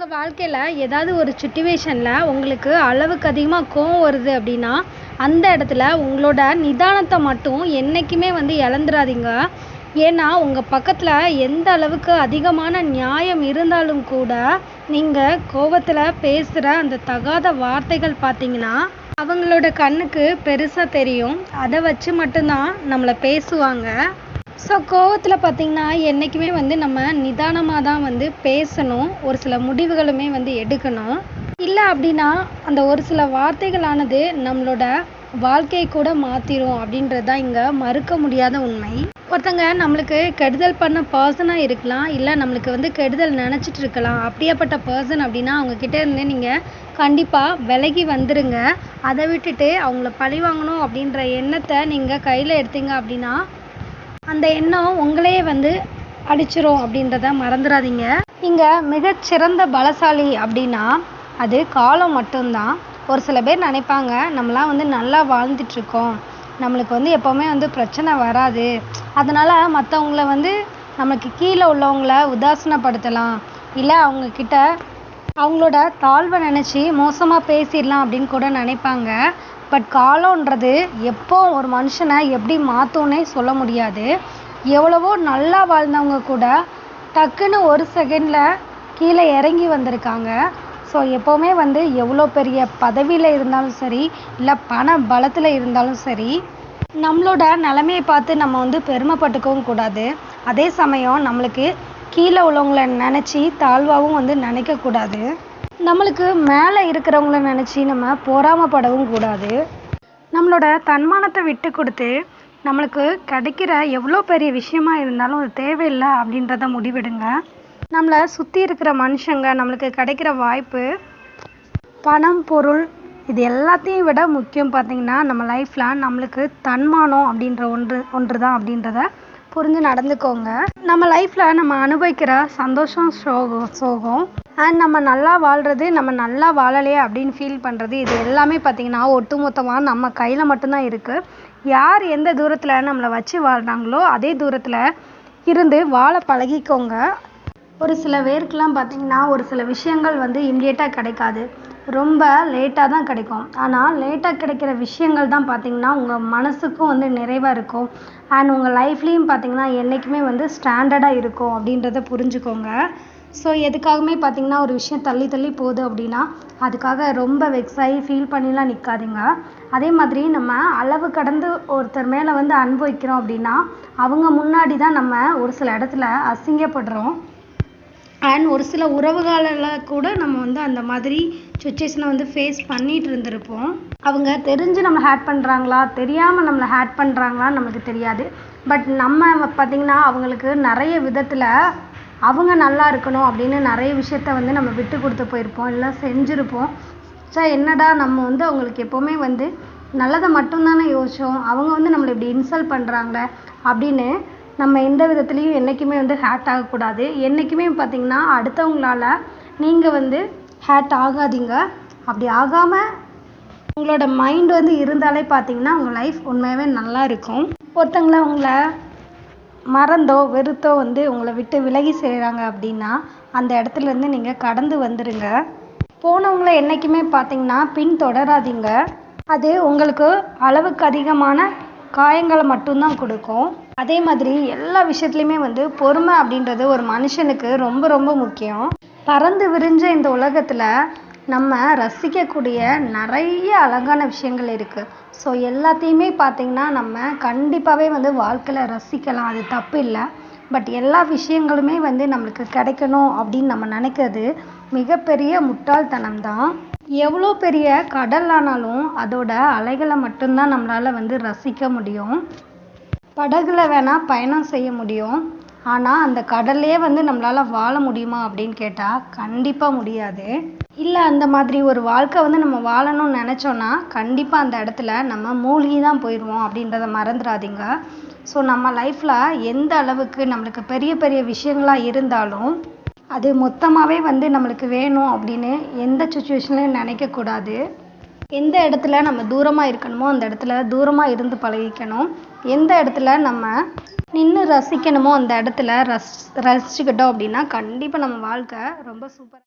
உங்கள் வாழ்க்கையில் ஏதாவது ஒரு சுச்சுவேஷனில் உங்களுக்கு அளவுக்கு அதிகமாக கோவம் வருது அப்படின்னா அந்த இடத்துல உங்களோட நிதானத்தை மட்டும் என்றைக்குமே இழந்துடாதீங்க. ஏன்னா உங்கள் பக்கத்தில் எந்த அளவுக்கு அதிகமான நியாயம் இருந்தாலும் கூட நீங்கள் கோவத்தில் பேசுகிற அந்த தகாத வார்த்தைகள் பார்த்தீங்கன்னா அவங்களோட கண்ணுக்கு பெருசாக தெரியும். அதை வச்சு மட்டும்தான் நம்மளை பேசுவாங்க. ஸோ கோவத்தில் பார்த்திங்கன்னா என்றைக்குமே நம்ம நிதானமாக தான் பேசணும். ஒரு சில முடிவுகளுமே எடுக்கணும். இல்லை அப்படின்னா அந்த ஒரு சில வார்த்தைகளானது நம்மளோட வாழ்க்கையை கூட மாற்றிடும் அப்படின்றது தான் இங்கே மறுக்க முடியாத உண்மை. ஒருத்தங்க நம்மளுக்கு கெடுதல் பண்ண பர்சனாக இருக்கலாம், இல்லை நம்மளுக்கு கெடுதல் நினச்சிட்டு இருக்கலாம். அப்படியாப்பட்ட பர்சன் அப்படின்னா அவங்கக்கிட்ட இருந்து நீங்கள் கண்டிப்பாக விலகி வந்துடுங்க. அதை விட்டுட்டு அவங்கள பழி வாங்கணும் அப்படின்ற எண்ணத்தை நீங்கள் கையில் எடுத்தீங்க அப்படின்னா அந்த எண்ணம் உங்களையே அடிச்சிரும் அப்படின்றத மறந்துடாதீங்க. இங்கே மிகச்சிறந்த பலசாலி அப்படின்னா அது காலம் மட்டும்தான். ஒரு சில பேர் நினைப்பாங்க நம்மளாம் நல்லா வாழ்ந்துட்டுருக்கோம், நம்மளுக்கு எப்போவுமே பிரச்சனை வராது, அதனால் மற்றவங்கள நமக்கு கீழே உள்ளவங்கள உதாசீனப்படுத்தலாம், இல்லை அவங்கக்கிட்ட அவங்களோட தாழ்வை நினச்சி மோசமாக பேசிடலாம் அப்படின்னு கூட நினைப்பாங்க. பட் காலம்ன்றது எப்போ ஒரு மனுஷனை எப்படி மாற்றும்னே சொல்ல முடியாது. எவ்வளவோ நல்லா வாழ்ந்தவங்க கூட டக்குன்னு ஒரு செகண்டில் கீழே இறங்கி வந்திருக்காங்க. ஸோ எப்போவுமே எவ்வளோ பெரிய பதவியில் இருந்தாலும் சரி, இல்லை பண பலத்தில் இருந்தாலும் சரி, நம்மளோட நிலைமையை பார்த்து நம்ம பெருமைப்பட்டுக்கவும் கூடாது. அதே சமயம் நம்மளுக்கு கீழே உள்ளவங்கள நினச்சி தாழ்வாகவும் நினைக்கக்கூடாது. நம்மளுக்கு மேலே இருக்கிறவங்கள நினச்சி நம்ம பொறாமப்படவும் கூடாது. நம்மளோட தன்மானத்தை விட்டு கொடுத்து நம்மளுக்கு கிடைக்கிற எவ்வளோ பெரிய விஷயமா இருந்தாலும் அது தேவையில்லை அப்படின்றத முடிவெடுங்க. நம்மளை சுற்றி இருக்கிற மனுஷங்க, நம்மளுக்கு கிடைக்கிற வாய்ப்பு, பணம், பொருள், இது எல்லாத்தையும் விட முக்கியம் பார்த்திங்கன்னா நம்ம லைஃப்பில் நம்மளுக்கு தன்மானம் அப்படின்ற ஒன்று தான் அப்படின்றத புரிஞ்சு நடந்துக்கோங்க. நம்ம லைஃப்பில் நம்ம அனுபவிக்கிற சந்தோஷம், சோகம் அண்ட் நம்ம நல்லா வாழ்கிறது, நம்ம நல்லா வாழலையே அப்படின்னு ஃபீல் பண்ணுறது, இது எல்லாமே பார்த்திங்கன்னா ஒட்டுமொத்தமாக நம்ம கையில் மட்டும்தான் இருக்குது. யார் எந்த தூரத்தில் நம்மளை வச்சு வாழ்கிறாங்களோ அதே தூரத்தில் இருந்து வாழ பழகிக்கோங்க. ஒரு சில பேருக்கெலாம் பார்த்திங்கன்னா ஒரு சில விஷயங்கள் இம்மிடியேட்டாக கிடைக்காது, ரொம்ப லேட்டாக தான் கிடைக்கும். ஆனால் லேட்டாக கிடைக்கிற விஷயங்கள் தான் பார்த்திங்கன்னா உங்கள் மனசுக்கும் நிறைவாக இருக்கும். அண்ட் உங்கள் லைஃப்லேயும் பார்த்திங்கன்னா என்றைக்குமே ஸ்டாண்டர்டாக இருக்கும் அப்படின்றத புரிஞ்சுக்கோங்க. ஸோ எதுக்காகவுமே பார்த்திங்கன்னா ஒரு விஷயம் தள்ளி தள்ளி போகுது அப்படின்னா அதுக்காக ரொம்ப வெக்ஸாகி ஃபீல் பண்ணிலாம் நிற்காதீங்க. அதே மாதிரி நம்ம அளவு கடந்து ஒருத்தர் மேலே அனுபவிக்கிறோம் அப்படின்னா அவங்க முன்னாடி தான் நம்ம ஒரு சில இடத்துல அசிங்கப்படுறோம். அண்ட் ஒரு சில உறவுகளில் கூட நம்ம அந்த மாதிரி சுச்சுவேஷனை ஃபேஸ் பண்ணிகிட்டு இருந்திருப்போம். அவங்க தெரிஞ்சு நம்ம ஹேட் பண்ணுறாங்களா, தெரியாமல் நம்மளை ஹேட் பண்ணுறாங்களான்னு நமக்கு தெரியாது. பட் நம்ம பார்த்திங்கன்னா அவங்களுக்கு நிறைய விதத்தில் அவங்க நல்லா இருக்கணும் அப்படின்னு நிறைய விஷயத்த நம்ம விட்டு கொடுத்து போயிருப்போம், இல்லை செஞ்சுருப்போம். ஸோ என்னடா நம்ம அவங்களுக்கு எப்போவுமே நல்லதை மட்டும்தானே யோசித்தோம், அவங்க நம்மளை இப்படி இன்சல்ட் பண்ணுறாங்களே அப்படின்னு நம்ம எந்த விதத்துலேயும் என்றைக்குமே ஹேட் ஆகக்கூடாது. என்றைக்குமே பார்த்திங்கன்னா அடுத்தவங்களால் நீங்கள் ஹேட் ஆகாதீங்க. அப்படி ஆகாமல் உங்களோட மைண்ட் இருந்தாலே பார்த்திங்கன்னா உங்கள் லைஃப் உண்மையாகவே நல்லா இருக்கும். ஒருத்தங்கள உங்களை மறந்தோ வெறுத்தோ உங்களை விட்டு விலகி செய்கிறாங்க அப்படின்னா அந்த இடத்துலேருந்து நீங்கள் கடந்து வந்துடுங்க. போனவங்கள என்றைக்குமே பார்த்திங்கன்னா பின் தொடராதீங்க. அது உங்களுக்கு அளவுக்கு அதிகமான காயங்களை மட்டும்தான் கொடுக்கும். அதே மாதிரி எல்லா விஷயத்துலையுமே பொறுமை அப்படின்றது ஒரு மனுஷனுக்கு ரொம்ப ரொம்ப முக்கியம். பறந்து விரிஞ்ச இந்த உலகத்தில் நம்ம ரசிக்கக்கூடிய நிறைய அழகான விஷயங்கள் இருக்குது. ஸோ எல்லாத்தையுமே பார்த்திங்கன்னா நம்ம கண்டிப்பாகவே வாழ்க்கையில் ரசிக்கலாம், அது தப்பு இல்லை. பட் எல்லா விஷயங்களுமே நம்மளுக்கு கிடைக்கணும் அப்படின்னு நம்ம நினைக்கிறது மிகப்பெரிய முட்டாள்தனம் தான். எவ்வளோ பெரிய கடல் ஆனாலும் அதோட அலைகளை மட்டும்தான் நம்மளால் ரசிக்க முடியும். படகுல வேணால் பயணம் செய்ய முடியும், ஆனால் அந்த கடல்லையே நம்மளால் வாழ முடியுமா அப்படின்னு கேட்டால் கண்டிப்பாக முடியாது. இல்லை அந்த மாதிரி ஒரு வாழ்க்கை நம்ம வாழணும்னு நினச்சோன்னா கண்டிப்பாக அந்த இடத்துல நம்ம மூழ்கி தான் போயிடுவோம் அப்படின்றத மறந்துடாதீங்க. ஸோ நம்ம லைஃப்பில் எந்த அளவுக்கு நம்மளுக்கு பெரிய பெரிய விஷயங்களாக இருந்தாலும் அது மொத்தமாகவே நம்மளுக்கு வேணும் அப்படின்னு எந்த சுச்சுவேஷன்லையும் நினைக்கக்கூடாது. எந்த இடத்துல நம்ம தூரமாக இருக்கணுமோ அந்த இடத்துல தூரமாக இருந்து பழகிக்கணும். எந்த இடத்துல நம்ம நின்று ரசிக்கணுமோ அந்த இடத்துல ரசிச்சுக்கிட்டோம் அப்படின்னா கண்டிப்பாக நம்ம வாழ்க்கை ரொம்ப சூப்பராக